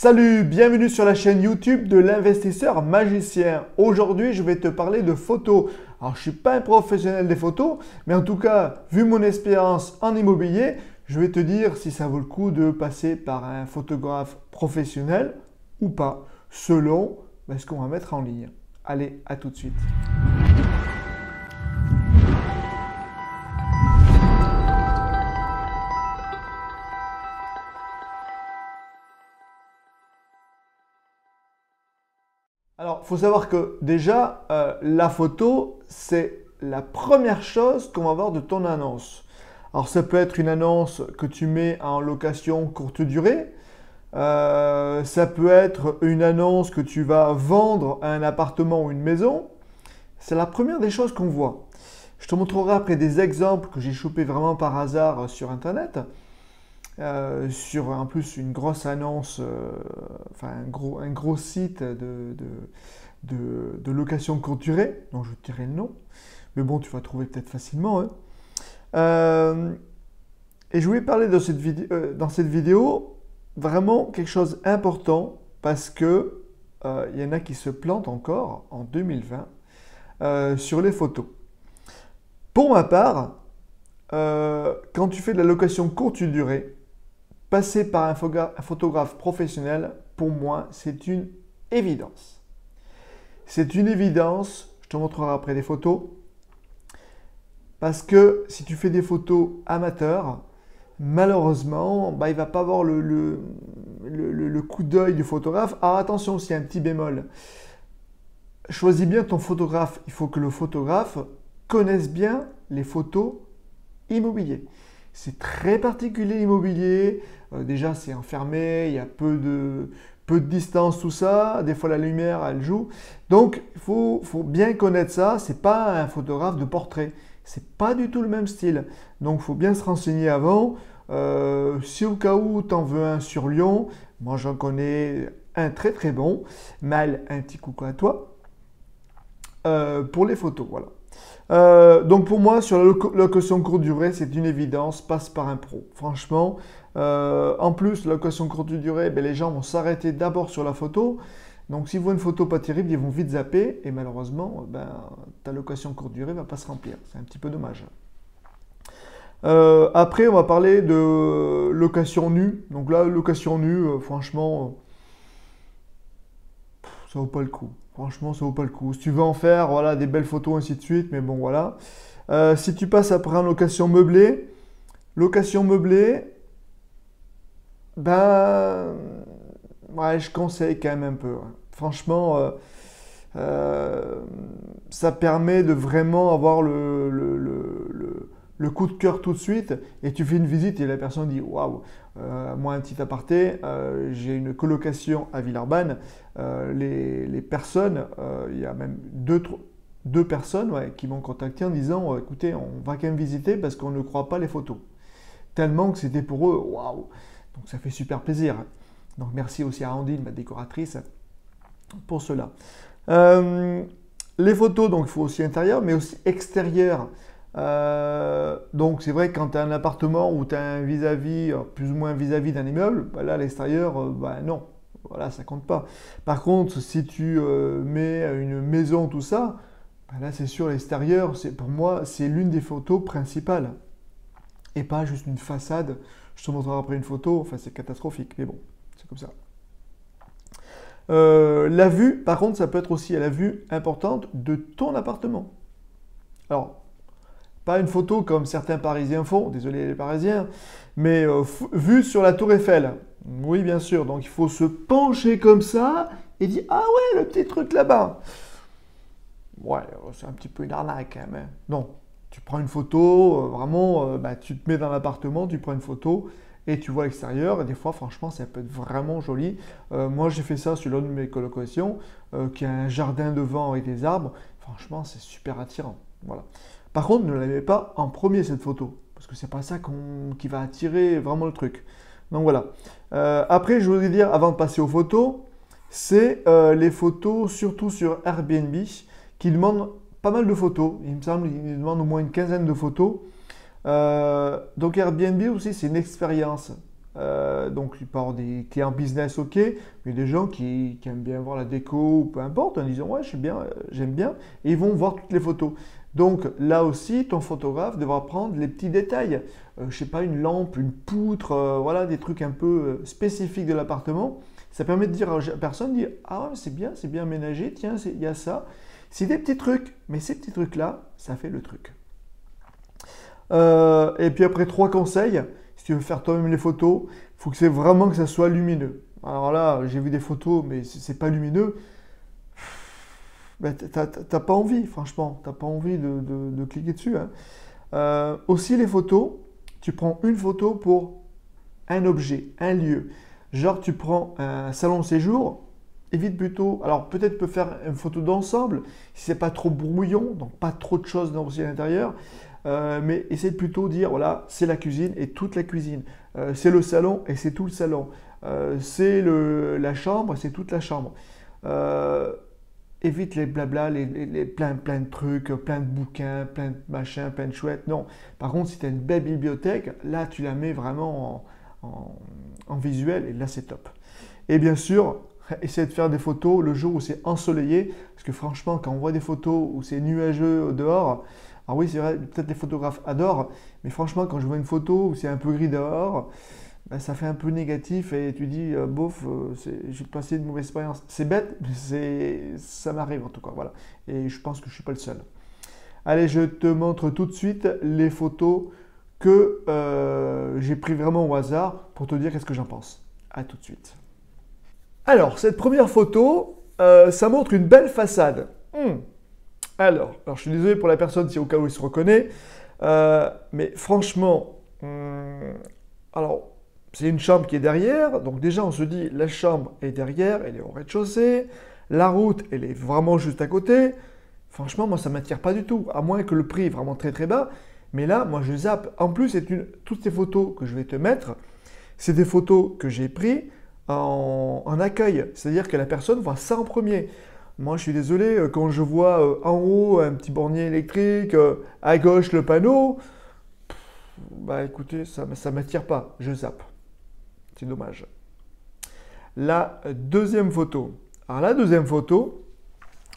Salut, bienvenue sur la chaîne YouTube de l'investisseur magicien. Aujourd'hui, je vais te parler de photos. Alors, je ne suis pas un professionnel des photos, mais en tout cas, vu mon expérience en immobilier, je vais te dire si ça vaut le coup de passer par un photographe professionnel ou pas, selon ce qu'on va mettre en ligne. Allez, à tout de suite. Alors, il faut savoir que déjà, la photo, c'est la première chose qu'on va voir de ton annonce. Alors, ça peut être une annonce que tu mets en location courte durée. Ça peut être une annonce que tu vas vendre un appartement ou une maison. C'est la première des choses qu'on voit. Je te montrerai après des exemples que j'ai chopés vraiment par hasard sur Internet. Sur en plus une grosse annonce, enfin un gros site de location courte durée, dont je te dirai le nom, mais bon, tu vas trouver peut-être facilement. Et je voulais parler de dans cette vidéo vraiment quelque chose d'important parce que il y en a qui se plantent encore en 2020 sur les photos. Pour ma part, quand tu fais de la location courte durée, passer par un photographe professionnel, pour moi, c'est une évidence. C'est une évidence, je te montrerai après des photos, parce que si tu fais des photos amateurs, malheureusement, il ne va pas avoir le coup d'œil du photographe. Alors attention, s'il y a un petit bémol, choisis bien ton photographe. Il faut que le photographe connaisse bien les photos immobilières. C'est très particulier l'immobilier. Déjà, c'est enfermé, il y a peu de distance, tout ça. Des fois, la lumière, elle joue. Donc, il faut bien connaître ça. Ce n'est pas un photographe de portrait. Ce n'est pas du tout le même style. Donc, il faut bien se renseigner avant. Si au cas où tu en veux un sur Lyon, moi, j'en connais un très très bon. Mal, un petit coucou à toi. Pour les photos, voilà. Donc pour moi, sur la location courte durée, c'est une évidence, passe par un pro. Franchement, en plus, la location courte durée, les gens vont s'arrêter d'abord sur la photo. Donc s'ils voient une photo pas terrible, ils vont vite zapper et malheureusement, ta location courte durée va pas se remplir. C'est un petit peu dommage. Après, on va parler de location nue. Donc là, location nue, franchement, ça vaut pas le coup. Franchement, ça vaut pas le coup. Si tu veux en faire, voilà, des belles photos, ainsi de suite, mais bon, voilà. Si tu passes après en location meublée, ouais, je conseille quand même un peu. Franchement, ça permet de vraiment avoir le coup de cœur tout de suite et tu fais une visite et la personne dit waouh, moi un petit aparté, j'ai une colocation à Villeurbanne, les personnes, il y a même deux personnes qui m'ont contacté en disant écoutez, on va quand même visiter parce qu'on ne croit pas les photos. Tellement que c'était pour eux waouh, donc ça fait super plaisir. Donc merci aussi à Andine, ma décoratrice, pour cela. Les photos, donc il faut aussi intérieur mais aussi extérieur. Donc c'est vrai que quand tu as un appartement ou tu as un vis-à-vis, plus ou moins vis-à-vis d'un immeuble, là à l'extérieur, non, voilà, ça compte pas. Par contre, si tu mets une maison, tout ça, là c'est sûr, l'extérieur, pour moi, c'est l'une des photos principales. Et pas juste une façade. Je te montrerai après une photo, enfin c'est catastrophique, mais bon, c'est comme ça. La vue, par contre, ça peut être aussi la vue importante de ton appartement. Alors, pas une photo comme certains Parisiens font, désolé les Parisiens, mais vue sur la Tour Eiffel. Oui, bien sûr, donc il faut se pencher comme ça et dire « Ah ouais, le petit truc là-bas !» Ouais, c'est un petit peu une arnaque quand même. Non, tu prends une photo, vraiment, tu te mets dans l'appartement, tu prends une photo et tu vois l'extérieur. Et des fois, franchement, ça peut être vraiment joli. Moi, j'ai fait ça sur l'une de mes colocations, qui a un jardin devant avec des arbres. Franchement, c'est super attirant. Voilà. Par contre, ne la mets pas en premier cette photo, parce que c'est pas ça qui va attirer vraiment le truc. Donc voilà. Après, je voudrais dire, avant de passer aux photos, c'est les photos, surtout sur Airbnb, qui demandent pas mal de photos. Il me semble qu'ils demandent au moins une quinzaine de photos. Donc Airbnb aussi, c'est une expérience. Donc, il peut y avoir des clients business, ok, mais des gens qui aiment bien voir la déco ou peu importe, en disant ouais, j'aime bien, et ils vont voir toutes les photos. Donc là aussi, ton photographe devra prendre les petits détails. Je sais pas, une lampe, une poutre, voilà, des trucs un peu spécifiques de l'appartement. Ça permet de dire à la personne, dire ah ouais, c'est bien aménagé, tiens, il y a ça. C'est des petits trucs, mais ces petits trucs-là, ça fait le truc. Et puis après, 3 conseils. Si tu veux faire toi-même les photos, il faut que c'est vraiment que ça soit lumineux. Alors là, j'ai vu des photos, mais c'est pas lumineux. Ben, t'as pas envie, franchement. T'as pas envie de cliquer dessus, hein. Aussi, les photos, tu prends une photo pour un objet, un lieu. Genre, tu prends un salon de séjour, évite plutôt. Alors, peut-être tu peux faire une photo d'ensemble si c'est pas trop brouillon, donc pas trop de choses aussi à l'intérieur. Mais essaie de plutôt dire voilà, c'est la cuisine et toute la cuisine. C'est le salon et c'est tout le salon. C'est la chambre et c'est toute la chambre. Évite les blabla, plein de trucs, plein de bouquins, plein de machins, plein de chouettes. Non. Par contre, si tu as une belle bibliothèque, là, tu la mets vraiment en visuel et là, c'est top. Et bien sûr, essaie de faire des photos le jour où c'est ensoleillé. Parce que franchement, quand on voit des photos où c'est nuageux dehors, alors oui, c'est vrai, peut-être les photographes adorent, mais franchement, quand je vois une photo où c'est un peu gris dehors, ben, ça fait un peu négatif et tu dis, bof, j'ai passé une mauvaise expérience. C'est bête, mais ça m'arrive en tout cas, voilà. Et je pense que je ne suis pas le seul. Allez, je te montre tout de suite les photos que j'ai pris vraiment au hasard pour te dire qu'est-ce que j'en pense. À tout de suite. Alors, cette première photo, ça montre une belle façade. Alors, je suis désolé pour la personne si au cas où il se reconnaît, mais franchement, alors, c'est une chambre qui est derrière, donc déjà on se dit la chambre est derrière, elle est au rez-de-chaussée, la route elle est vraiment juste à côté. Franchement, moi ça ne m'attire pas du tout, à moins que le prix est vraiment très très bas. Mais là, moi je zappe. En plus, toutes ces photos que je vais te mettre, c'est des photos que j'ai prises en accueil, c'est-à-dire que la personne voit ça en premier. Moi, je suis désolé, quand je vois en haut un petit bornier électrique, à gauche le panneau, bah écoutez, ça ne m'attire pas, je zappe. C'est dommage. La deuxième photo. Alors la deuxième photo,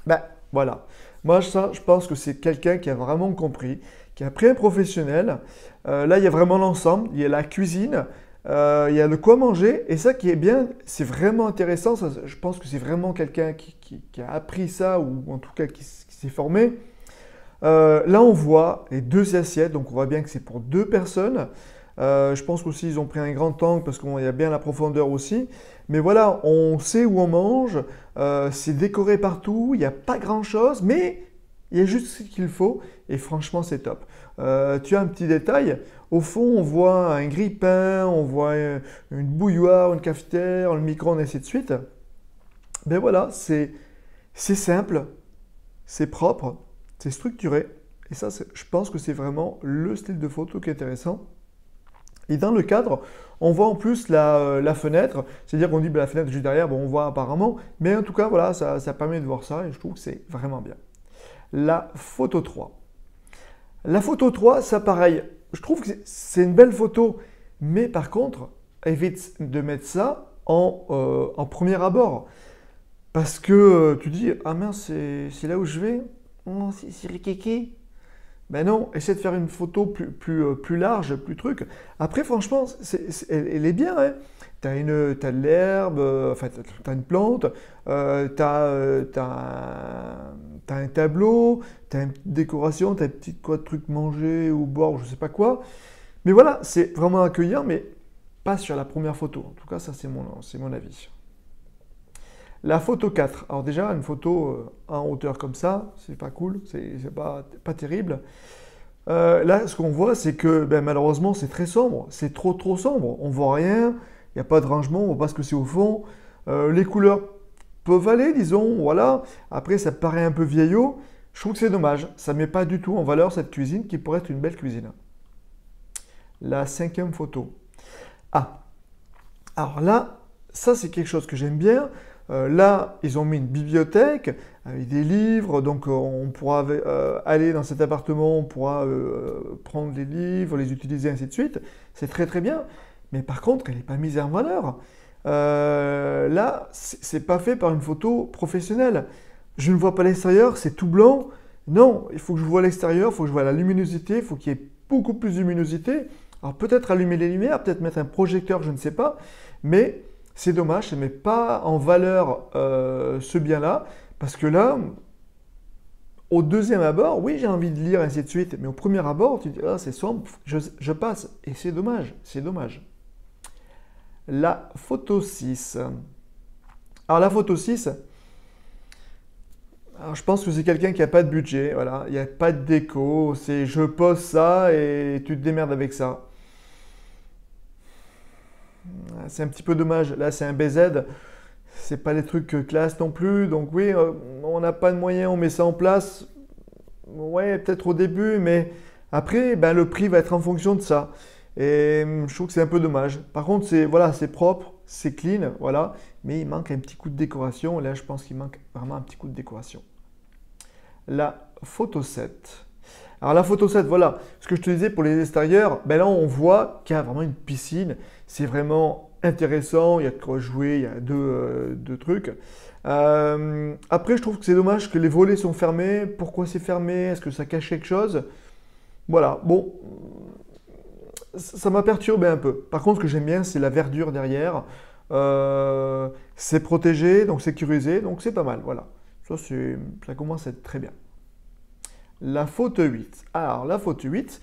ben voilà. Moi, je pense que c'est quelqu'un qui a vraiment compris, qui a pris un professionnel. Là, il y a vraiment l'ensemble. Il y a la cuisine, il y a le quoi manger. Et ça qui est bien, c'est vraiment intéressant. Ça, je pense que c'est vraiment quelqu'un qui a appris ça, ou en tout cas qui s'est formé. Là, on voit les 2 assiettes. Donc, on voit bien que c'est pour 2 personnes. Je pense qu'aussi ils ont pris un grand angle parce qu'il y a bien la profondeur aussi. Mais voilà, on sait où on mange, c'est décoré partout, il n'y a pas grand chose, mais il y a juste ce qu'il faut et franchement c'est top. Tu as un petit détail, au fond on voit un grille-pain, on voit une bouilloire, une cafetière, le micro-ondes et ainsi de suite. Ben voilà, c'est simple, c'est propre, c'est structuré et ça je pense que c'est vraiment le style de photo qui est intéressant. Et dans le cadre, on voit en plus la fenêtre, c'est-à-dire qu'on dit la fenêtre juste derrière, bon, on voit apparemment, mais en tout cas, voilà, ça permet de voir ça et je trouve que c'est vraiment bien. La photo 3. La photo 3, ça pareil, je trouve que c'est une belle photo, mais par contre, évite de mettre ça en premier abord. Parce que tu dis, ah mince, c'est là où je vais, oh, c'est rikéké. Ben non, essaie de faire une photo plus large, plus truc. Après, franchement, elle est bien, hein. T'as de l'herbe, enfin, t'as une plante, t'as un tableau, t'as une petite décoration, t'as un petit truc manger ou boire, je sais pas quoi. Mais voilà, c'est vraiment accueillant, mais pas sur la première photo. En tout cas, ça, c'est mon avis. La photo 4. Alors déjà, une photo en hauteur comme ça, c'est pas cool, c'est pas terrible. Là, ce qu'on voit, c'est que ben, malheureusement, c'est très sombre. C'est trop sombre. On voit rien, il n'y a pas de rangement, on ne voit pas ce que c'est au fond. Les couleurs peuvent aller, disons, voilà. Après, ça paraît un peu vieillot. Je trouve que c'est dommage. Ça ne met pas du tout en valeur cette cuisine qui pourrait être une belle cuisine. La 5e photo. Ah, alors là, ça c'est quelque chose que j'aime bien. Là, ils ont mis une bibliothèque avec des livres, donc on pourra aller dans cet appartement, on pourra prendre les livres, les utiliser, ainsi de suite. C'est très bien. mais par contre, elle n'est pas mise en valeur. Là, c'est pas fait par une photo professionnelle. Je ne vois pas l'extérieur, c'est tout blanc. Non, il faut que je vois l'extérieur, il faut que je vois la luminosité, il faut qu'il y ait beaucoup plus de luminosité. Alors peut-être allumer les lumières, peut-être mettre un projecteur, je ne sais pas, mais c'est dommage, ça ne met pas en valeur ce bien-là, parce que là, au deuxième abord, oui, j'ai envie de lire, ainsi de suite, mais au premier abord, tu dis, ah, c'est sombre, je passe, et c'est dommage, c'est dommage. La photo 6. Alors la photo 6, alors, je pense que c'est quelqu'un qui n'a pas de budget, voilà, il n'y a pas de déco, c'est je pose ça et tu te démerdes avec ça. C'est un petit peu dommage, là c'est un BZ, c'est pas les trucs classe non plus, donc oui, on n'a pas de moyens, on met ça en place, ouais, peut-être au début, mais après, ben, le prix va être en fonction de ça. Et je trouve que c'est un peu dommage. Par contre, c'est voilà, c'est propre, c'est clean, voilà, mais il manque un petit coup de décoration. Là, je pense qu'il manque vraiment un petit coup de décoration. La photo 7. Alors la photo 7, voilà, ce que je te disais pour les extérieurs, ben là on voit qu'il y a vraiment une piscine, c'est vraiment intéressant, il y a de quoi jouer, il y a deux trucs. Après, je trouve que c'est dommage que les volets sont fermés. Pourquoi c'est fermé? Est-ce que ça cache quelque chose? Voilà, bon, ça m'a perturbé un peu. Par contre, ce que j'aime bien, c'est la verdure derrière. C'est protégé, donc sécurisé, donc c'est pas mal, voilà. Ça commence à être très bien. La photo 8. Alors, la photo 8,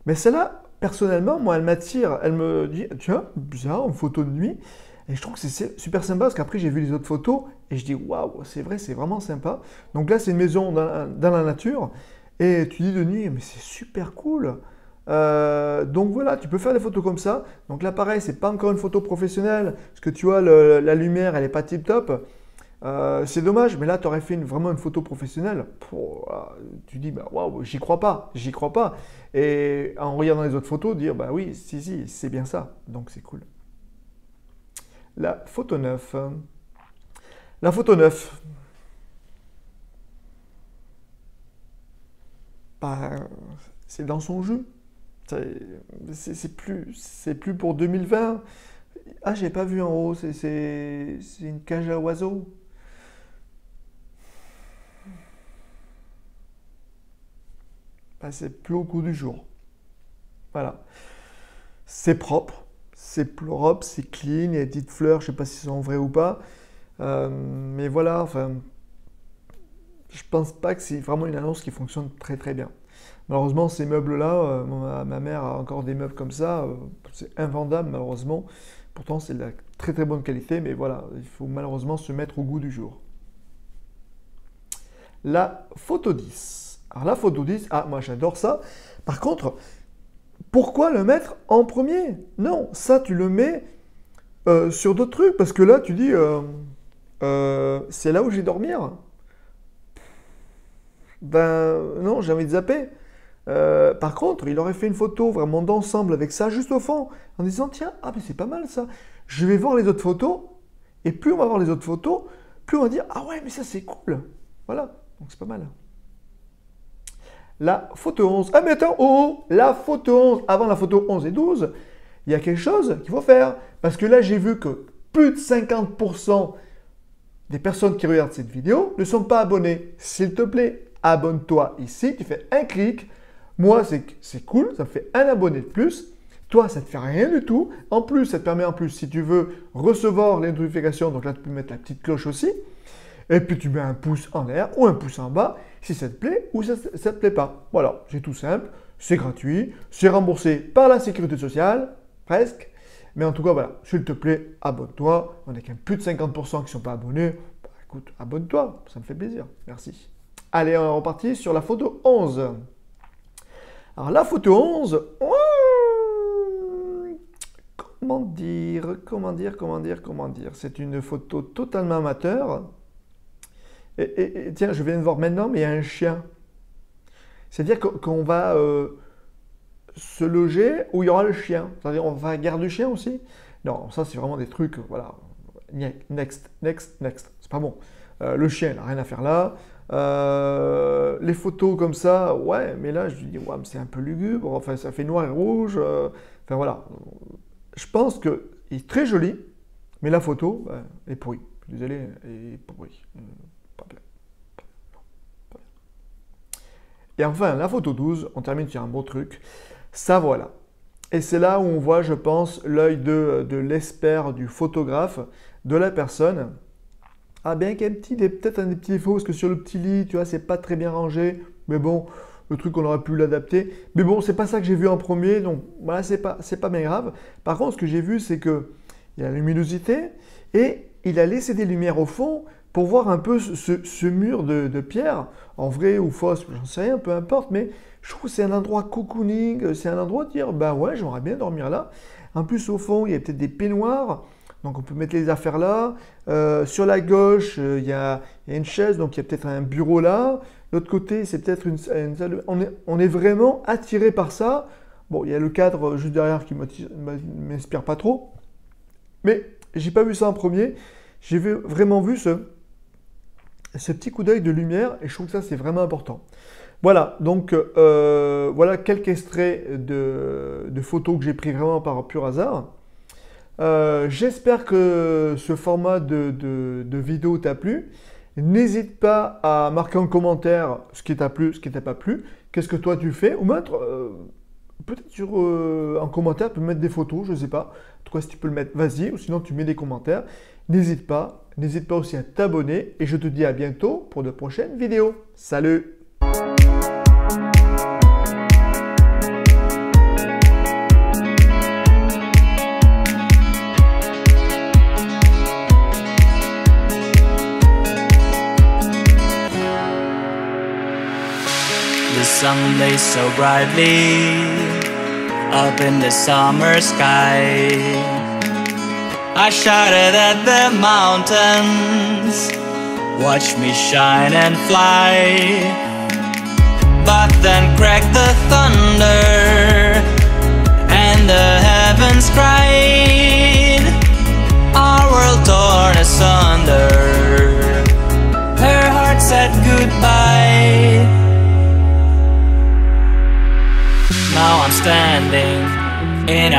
mais celle-là, personnellement, moi, elle m'attire. Elle me dit, tiens, bizarre, une photo de nuit. Et je trouve que c'est super sympa parce qu'après, j'ai vu les autres photos et je dis, waouh, c'est vrai, c'est vraiment sympa. Donc là, c'est une maison dans la nature. Et tu dis de nuit, mais c'est super cool. Donc voilà, tu peux faire des photos comme ça. Donc là, pareil, c'est pas encore une photo professionnelle parce que tu vois, la lumière, elle est pas tip top. C'est dommage, mais là, tu aurais fait vraiment une photo professionnelle. Tu dis, bah, waouh, j'y crois pas, j'y crois pas. Et en regardant les autres photos, dire, bah oui, si, c'est bien ça. Donc c'est cool. La photo 9. La photo 9. Bah, c'est dans son jeu. C'est plus pour 2020. Ah, j'ai pas vu en haut, c'est une cage à oiseaux. Bah, c'est plus au goût du jour. Voilà. C'est propre, c'est clean, il y a des petites fleurs, je sais pas si c'est en vrai ou pas. Mais voilà, enfin, je pense pas que c'est vraiment une annonce qui fonctionne très très bien. Malheureusement, ces meubles-là, ma mère a encore des meubles comme ça, c'est invendable malheureusement. Pourtant, c'est de la très très bonne qualité, mais voilà, il faut malheureusement se mettre au goût du jour. La photo 10. Alors la photo 10, ah moi j'adore ça. Par contre, pourquoi le mettre en premier? Non, ça tu le mets sur d'autres trucs, parce que là tu dis, c'est là où je vais dormir. Ben non, j'ai envie de zapper. Par contre, il aurait fait une photo vraiment d'ensemble avec ça juste au fond, en disant tiens, ah mais c'est pas mal ça. Je vais voir les autres photos, et plus on va voir les autres photos, plus on va dire ah ouais mais ça c'est cool. Voilà, donc c'est pas mal. La photo 11. Ah mais attends, oh, la photo 11, avant la photo 11 et 12, il y a quelque chose qu'il faut faire. Parce que là j'ai vu que plus de 50% des personnes qui regardent cette vidéo ne sont pas abonnées. S'il te plaît, abonne-toi ici, tu fais un clic. Moi, c'est cool, ça me fait un abonné de plus. Toi, ça ne te fait rien du tout. En plus, ça te permet, en plus, si tu veux recevoir les notifications, donc là, tu peux mettre la petite cloche aussi. Et puis, tu mets un pouce en l'air ou un pouce en bas si ça te plaît ou ça ne te plaît pas. Voilà, c'est tout simple, c'est gratuit, c'est remboursé par la sécurité sociale, presque. Mais en tout cas, voilà, s'il te plaît, abonne-toi. On est quand même plus de 50% qui ne sont pas abonnés. Bah, écoute, abonne-toi, ça me fait plaisir. Merci. Allez, on est reparti sur la photo 11. Alors la photo 11, comment dire, c'est une photo totalement amateur. Et tiens, je viens de voir maintenant, mais il y a un chien. C'est-à-dire qu'on va se loger où il y aura le chien. C'est-à-dire on va garder du chien aussi. Non, ça c'est vraiment des trucs, voilà. Next. C'est pas bon. Le chien, il n'a rien à faire là. Les photos comme ça, ouais, mais là je dis, ouais, c'est un peu lugubre, enfin ça fait noir et rouge, enfin voilà, je pense qu'il est très joli, mais la photo est pourrie. Désolé, est pourrie. Pas bien. Et enfin, la photo 12, on termine sur un beau truc. Ça voilà. Et c'est là où on voit, je pense, l'œil de l'expert, du photographe, de la personne. Ah bien qu'il y ait peut-être un des petits défauts, parce que sur le petit lit, tu vois, c'est pas très bien rangé. Mais bon, le truc, on aurait pu l'adapter. Mais bon, c'est pas ça que j'ai vu en premier, donc voilà, c'est pas bien grave. Par contre, ce que j'ai vu, c'est qu'il y a la luminosité et il a laissé des lumières au fond pour voir un peu ce mur de pierre, en vrai ou fausse, j'en sais rien, peu importe, mais je trouve que c'est un endroit cocooning, c'est un endroit de dire, ben ouais, j'aimerais bien dormir là. En plus, au fond, il y a peut-être des peignoirs, donc on peut mettre les affaires là. Sur la gauche, il y a une chaise, donc il y a peut-être un bureau là. L'autre côté, c'est peut-être une salle. On est vraiment attiré par ça. Bon, il y a le cadre juste derrière qui ne m'inspire pas trop. Mais j'ai pas vu ça en premier. J'ai vraiment vu ce petit coup d'œil de lumière et je trouve que ça, c'est vraiment important. Voilà, donc voilà quelques extraits de photos que j'ai pris vraiment par pur hasard. J'espère que ce format de vidéo t'a plu. N'hésite pas à marquer en commentaire ce qui t'a plu, ce qui t'a pas plu. Qu'est-ce que toi tu fais? Ou mettre, peut-être en commentaire, tu peux mettre des photos, je ne sais pas. En tout cas, si tu peux le mettre, vas-y. Ou sinon, tu mets des commentaires. N'hésite pas aussi à t'abonner. Et je te dis à bientôt pour de prochaines vidéos. Salut! The sun blazed so brightly up in the summer sky. I shouted at the mountains, watch me shine and fly. But then cracked the thunder and the heavens cried, our world torn asunder. Her heart said goodbye. Now I'm standing in a